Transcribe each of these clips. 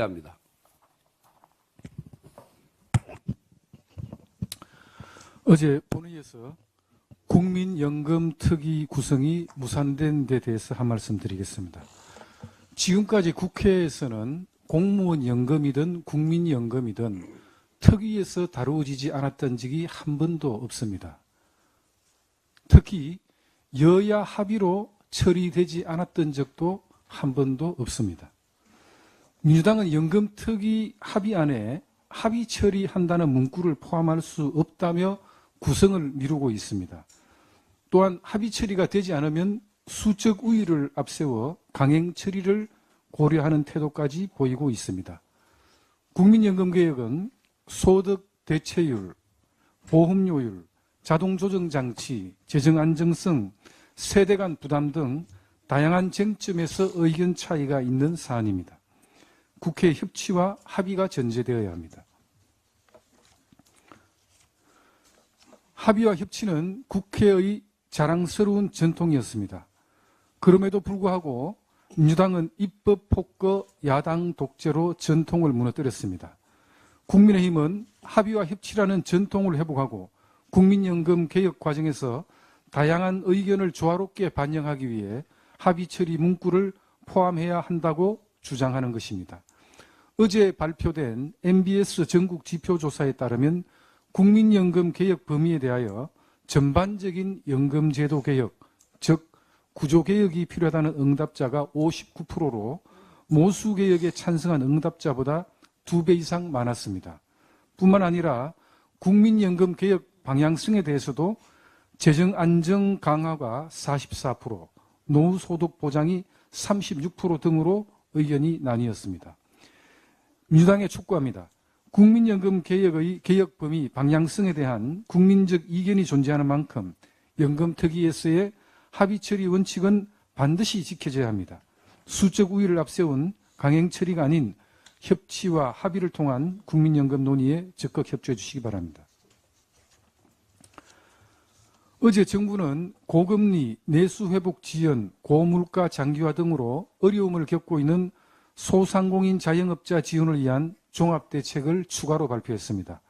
합니다. 어제 본회의에서 국민연금 특위 구성이 무산된 데 대해서 한 말씀 드리겠습니다. 지금까지 국회에서는 공무원 연금이든 국민연금이든 특위에서 다루어지지 않았던 적이 한 번도 없습니다. 특히 여야 합의로 처리되지 않았던 적도 한 번도 없습니다. 민주당은 연금특위 합의안에 합의 처리한다는 문구를 포함할 수 없다며 구성을 미루고 있습니다. 또한 합의 처리가 되지 않으면 수적 우위를 앞세워 강행 처리를 고려하는 태도까지 보이고 있습니다. 국민연금개혁은 소득 대체율, 보험료율, 자동조정장치, 재정안정성, 세대 간 부담 등 다양한 쟁점에서 의견 차이가 있는 사안입니다. 국회 협치와 합의가 전제되어야 합니다. 합의와 협치는 국회의 자랑스러운 전통이었습니다. 그럼에도 불구하고 민주당은 입법 폭거 야당 독재로 전통을 무너뜨렸습니다. 국민의힘은 합의와 협치라는 전통을 회복하고 국민연금 개혁 과정에서 다양한 의견을 조화롭게 반영하기 위해 합의 처리 문구를 포함해야 한다고 주장하는 것입니다. 어제 발표된 MBS 전국 지표조사에 따르면 국민연금 개혁 범위에 대하여 전반적인 연금제도 개혁, 즉 구조개혁이 필요하다는 응답자가 59%로 모수개혁에 찬성한 응답자보다 2배 이상 많았습니다. 뿐만 아니라 국민연금 개혁 방향성에 대해서도 재정 안정 강화가 44%, 노후소득 보장이 36% 등으로 의견이 나뉘었습니다. 민주당에 촉구합니다. 국민연금 개혁의 개혁 범위 방향성에 대한 국민적 이견이 존재하는 만큼 연금특위에서의 합의 처리 원칙은 반드시 지켜져야 합니다. 수적 우위를 앞세운 강행 처리가 아닌 협치와 합의를 통한 국민연금 논의에 적극 협조해 주시기 바랍니다. 어제 정부는 고금리, 내수회복 지연, 고물가 장기화 등으로 어려움을 겪고 있는 소상공인 자영업자 지원을 위한 종합대책을 추가로 발표했습니다.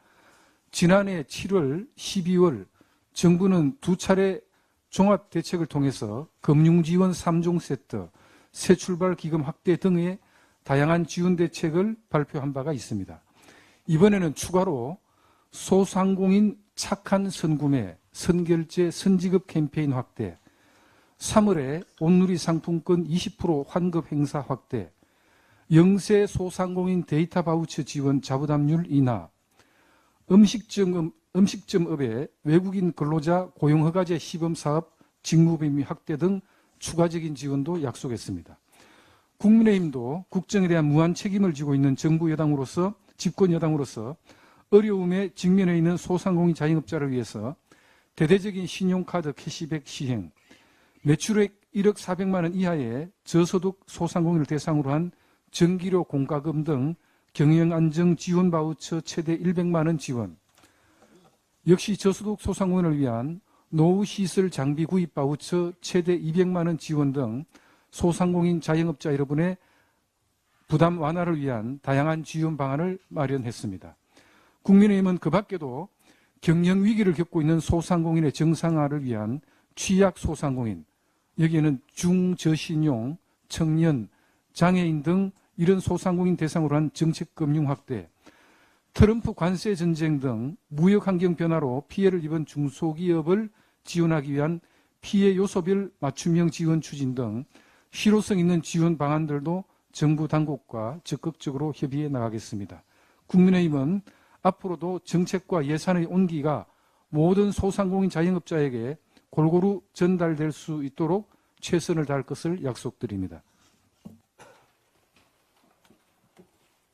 지난해 7월, 12월 정부는 2차례 종합대책을 통해서 금융지원 3종 세트, 새출발기금 확대 등의 다양한 지원 대책을 발표한 바가 있습니다. 이번에는 추가로 소상공인 착한 선구매, 선결제, 선지급 캠페인 확대, 3월에 온누리 상품권 20% 환급 행사 확대, 영세 소상공인 데이터 바우처 지원 자부담률 인하, 음식점업의 외국인 근로자 고용허가제 시범사업 직무범위 확대 등 추가적인 지원도 약속했습니다. 국민의힘도 국정에 대한 무한 책임을 지고 있는 정부 여당으로서 집권 여당으로서 어려움에 직면해 있는 소상공인 자영업자를 위해서 대대적인 신용카드 캐시백 시행, 매출액 1억 400만 원 이하의 저소득 소상공인을 대상으로 한 전기료 공과금 등 경영안정 지원 바우처 최대 100만 원 지원, 역시 저소득 소상공인을 위한 노후시설 장비 구입 바우처 최대 200만 원 지원 등 소상공인 자영업자 여러분의 부담 완화를 위한 다양한 지원 방안을 마련했습니다. 국민의힘은 그 밖에도 경영위기를 겪고 있는 소상공인의 정상화를 위한 취약 소상공인, 여기에는 중저신용, 청년, 장애인 등 이런 소상공인 대상으로 한 정책금융 확대, 트럼프 관세 전쟁 등 무역환경 변화로 피해를 입은 중소기업을 지원하기 위한 피해 요소별 맞춤형 지원 추진 등 실효성 있는 지원 방안들도 정부 당국과 적극적으로 협의해 나가겠습니다. 국민의힘은 앞으로도 정책과 예산의 온기가 모든 소상공인 자영업자에게 골고루 전달될 수 있도록 최선을 다할 것을 약속드립니다.